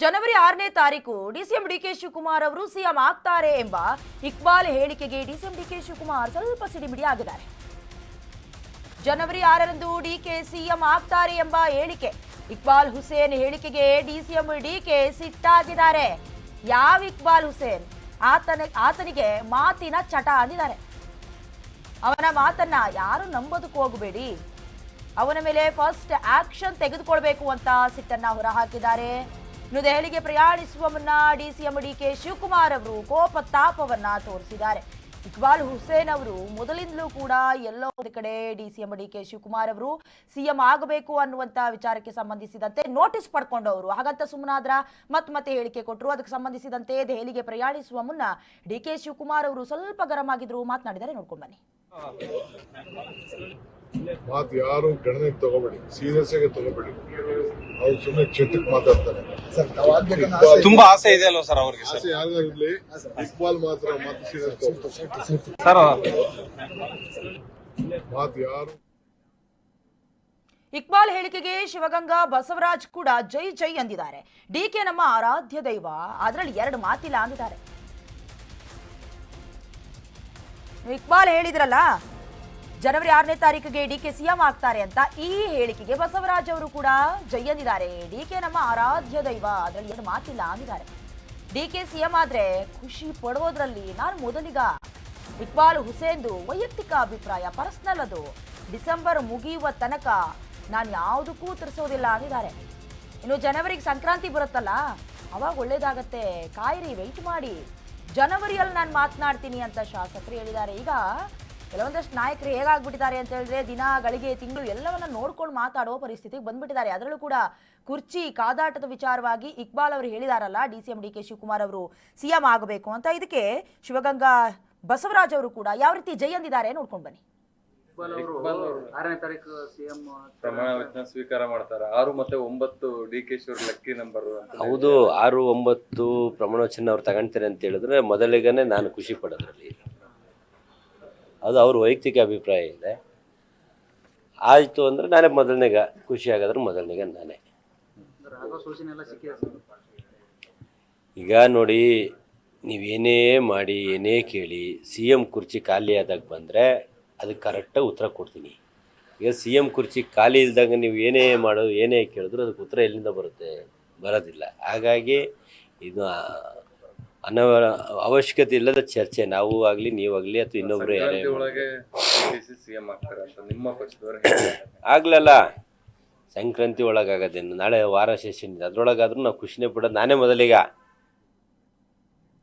ಜನವರಿ 6ನೇ ತಾರೀಕು DCM DK Shivakumar ಅವರು CM ಆಗ್ತಾರೆ ಎಂಬ ಇಕ್ಬಾಲ್ ಹೇಳಿಕೆಗೆ ಡಿಸಿಎಂ ಡಿಕೆ ಶಿವಕುಮಾರ್ ಸ್ವಲ್ಪ ಸಿಡಿಮಿಡಿ ಆಗಿದ್ದಾರೆ. ಜನವರಿ 6ರಂದು ಡಿಕೆ ಸಿಎಂ ಆಗ್ತಾರೆ ಎಂಬ ಹೇಳಿಕೆ, ಇಕ್ಬಾಲ್ ಹುಸೇನ್ ಹೇಳಿಕೆಗೆ ಡಿಸಿಎಂ ಡಿಕೆ ಸಿಟ್ಟಾಗಿದ್ದಾರೆ. ಯಾವ ಇಕ್ಬಾಲ್ ಹುಸೇನ್? ಆತನಿಗೆ ಮಾತಿನ ಚಟ ಅಂದಿದ್ದಾರೆ. ಅವನ ಮಾತನ್ನ ಯಾರು ನಂಬೋದಕ್ಕೆ ಹೋಗಬೇಡಿ, ಅವನ ಮೇಲೆ ಫಸ್ಟ್ ಆಕ್ಷನ್ ತೆಗೆದುಕೊಳ್ಬೇಕು ಅಂತ ಸಿಟ್ಟನ್ನ ಹೊರಹಾಕಿದ್ದಾರೆ. ಇನ್ನು ದೆಹಲಿಗೆ ಪ್ರಯಾಣಿಸುವ ಮುನ್ನ ಡಿಸಿಎಂ ಡಿಕೆ ಶಿವಕುಮಾರ್ ಅವರು ಕೋಪ ತಾಪವನ್ನ ತೋರಿಸಿದ್ದಾರೆ. ಇಕ್ಬಾಲ್ ಹುಸೇನ್ ಅವರು ಮೊದಲಿಂದಲೂ ಕೂಡ ಎಲ್ಲೋ ಒಂದು ಕಡೆ ಡಿಸಿಎಂ ಡಿಕೆ ಶಿವಕುಮಾರ್ ಅವರು ಸಿಎಂ ಆಗಬೇಕು ಅನ್ನುವಂತ ವಿಚಾರಕ್ಕೆ ಸಂಬಂಧಿಸಿದಂತೆ ನೋಟಿಸ್ ಪಡ್ಕೊಂಡವರು. ಹಾಗಂತ ಸುಮ್ಮನಾದ್ರ ಮತ್ತೆ ಹೇಳಿಕೆ ಕೊಟ್ಟರು. ಅದಕ್ಕೆ ಸಂಬಂಧಿಸಿದಂತೆ ದೆಹಲಿಗೆ ಪ್ರಯಾಣಿಸುವ ಮುನ್ನ ಡಿಕೆ ಶಿವಕುಮಾರ್ ಅವರು ಸ್ವಲ್ಪ ಗರಂ ಆಗಿದ್ರು, ಮಾತನಾಡಿದರೆ ನೋಡ್ಕೊಂಡ್ ಬನ್ನಿ. ಮಾತು ಯಾರು ಗಣನೆಗೆ ತಗೋಬೇಡಿ, ಸೀರಿಯಸ್ ಆಗಿ ತಗೋಬೇಡಿ. ಅವ್ರು ಸುಮ್ಮನೆ ಚಟಕ್ಕೆ ಮಾತಾಡ್ತಾರೆ. ತುಂಬಾ ಆಸೆ ಇದೆ ಅಲ್ವಾ ಸರ್ ಅವ್ರಿಗೆ? ಆಸೆ ಯಾರಿಗಾರು ಇರ್ಲಿ, ಇಕ್ಬಾಲ್ ಮಾತ್ರ ಮಾತು ಸೀರಿಯಸ್ ಸರ್. ಮಾತು ಯಾರು ಇಕ್ಬಾಲ್ ಹೇಳಿಕೆಗೆ ಶಿವಗಂಗಾ ಬಸವರಾಜ್ ಕೂಡ ಜೈ ಜೈ ಅಂದಿದ್ದಾರೆ. ಡಿಕೆ ನಮ್ಮ ಆರಾಧ್ಯ ದೈವ, ಅದರಲ್ಲಿ ಎರಡು ಮಾತಿಲ್ಲ ಅಂದಿದ್ದಾರೆ. ಇಕ್ಬಾಲ್ ಹೇಳಿದ್ರಲ್ಲ ಜನವರಿ 6ನೇ ತಾರೀಕಿಗೆ ಡಿಕೆ ಸಿಎಂ ಆಗ್ತಾರೆ ಅಂತ, ಈ ಹೇಳಿಕೆಗೆ ಬಸವರಾಜ್ ಅವರು ಕೂಡ ಜೈ ಅಂದಿದ್ದಾರೆ. ಡಿಕೆ ನಮ್ಮ ಆರಾಧ್ಯ ದೈವ, ಅದರಲ್ಲಿ ಎರಡು ಮಾತಿಲ್ಲ ಅಂದಿದ್ದಾರೆ. ಡಿಕೆ ಸಿಎಂ ಆದ್ರೆ ಖುಷಿ ಪಡುವುದರಲ್ಲಿ ನಾನು ಮೊದಲಿಗ. ಇಕ್ಬಾಲ್ ಹುಸೇನ್ದು ವೈಯಕ್ತಿಕ ಅಭಿಪ್ರಾಯ, ಪರ್ಸನಲ್ ಅದು. ಡಿಸೆಂಬರ್ ಮುಗಿಯುವ ತನಕ ನಾನು ಯಾವುದಕ್ಕೂ ತಿರ್ಸೋದಿಲ್ಲ ಅಂದಿದ್ದಾರೆ. ಇನ್ನು ಜನವರಿಗೆ ಸಂಕ್ರಾಂತಿ ಬರುತ್ತಲ್ಲ, ಅವಾಗ ಒಳ್ಳೇದಾಗತ್ತೆ, ಕಾಯಿರಿ, ವೆಯ್ಟ್ ಮಾಡಿ, ಜನವರಿಯಲ್ಲಿ ನಾನು ಮಾತನಾಡ್ತೀನಿ ಅಂತ ಶಾಸಕರು ಹೇಳಿದ್ದಾರೆ. ಈಗ ಕೆಲವೊಂದಷ್ಟು ನಾಯಕರು ಹೇಗಾಗ್ಬಿಟ್ಟಿದ್ದಾರೆ ಅಂತ ಹೇಳಿದ್ರೆ ದಿನ, ಗಳಿಗೆ, ತಿಂಗಳು ಎಲ್ಲವನ್ನ ನೋಡ್ಕೊಂಡು ಮಾತಾಡೋ ಪರಿಸ್ಥಿತಿಗೆ ಬಂದ್ಬಿಟ್ಟಿದ್ದಾರೆ. ಅದರಲ್ಲೂ ಕೂಡ ಕುರ್ಚಿ ಕಾದಾಟದ ವಿಚಾರವಾಗಿ ಇಕ್ಬಾಲ್ ಅವರು ಹೇಳಿದಾರಲ್ಲ, ಡಿಸಿಎಂ ಡಿಕೆ ಶಿವಕುಮಾರ್ ಅವರು ಸಿಎಂ ಆಗಬೇಕು ಅಂತ. ಇದಕ್ಕೆ ಶಿವಗಂಗಾ ಬಸವರಾಜ್ ಅವರು ಕೂಡ ಯಾವ ರೀತಿ ಜೈ ಅಂದಿದ್ದಾರೆ ನೋಡ್ಕೊಂಡು ಬನ್ನಿ. 6ನೇ ತಾರೀಕು ಸಿಎಂ ಪ್ರಮಾಣ ವಚನ ಸ್ವೀಕಾರ ಮಾಡ್ತಾರೆ. 6 ಮತ್ತು 9 ಡಿಕೆ ಶಿವರ್ ಲಕ್ಕಿ ನಂಬರ್. ಹೌದು, 6, 9 ಪ್ರಮಾಣ ವಚನ ಅವ್ರು ತಗೊಂತಾರೆ ಅಂತ ಹೇಳಿದ್ರೆ ಮೊದಲಿಗನೇ ನಾನು ಖುಷಿ ಪಡೋದ್ರಲ್ಲಿ. ಅದು ಅವ್ರ ವೈಯಕ್ತಿಕ ಅಭಿಪ್ರಾಯ ಇದೆ. ಆಯಿತು ಅಂದರೆ ನಾನೇ ಮೊದಲನೇಗ ಖುಷಿ ಆಗೋದ್ರೆ ಮೊದಲನೇಗ ನಾನೇ. ಈಗ ನೋಡಿ, ನೀವೇನೇ ಮಾಡಿ ಏನೇ ಕೇಳಿ ಸಿ ಎಮ್ ಕುರ್ಚಿ ಖಾಲಿ ಆದಾಗ ಬಂದರೆ ಅದಕ್ಕೆ ಕರೆಕ್ಟಾಗಿ ಉತ್ತರ ಕೊಡ್ತೀನಿ. ಈಗ ಸಿ ಎಮ್ ಕುರ್ಚಿ ಖಾಲಿ ಇಲ್ದಾಗ ನೀವು ಏನೇ ಮಾಡೋದು ಏನೇ ಕೇಳಿದ್ರು ಅದಕ್ಕೆ ಉತ್ತರ ಎಲ್ಲಿಂದ ಬರುತ್ತೆ? ಬರೋದಿಲ್ಲ. ಹಾಗಾಗಿ ಇದು ಅವಶ್ಯಕತೆ ಇಲ್ಲದ ಚರ್ಚೆ. ನಾವು ಆಗಲಿ ನೀವಾಗಲಿ ಅಥವಾ ಇನ್ನೊಬ್ರು ಯಾರೇ ಆಗ್ಲಲ್ಲ, ಸಂಕ್ರಾಂತಿ ಒಳಗಾಗೋದೇನು, ನಾಳೆ ವಾರ ಸೆಷನ್ ಇದೆ, ಅದ್ರೊಳಗಾದ್ರೂ ನಾವು ಖುಷಿನೇ ಪಡೋದು ನಾನೇ ಮೊದಲಿಗ.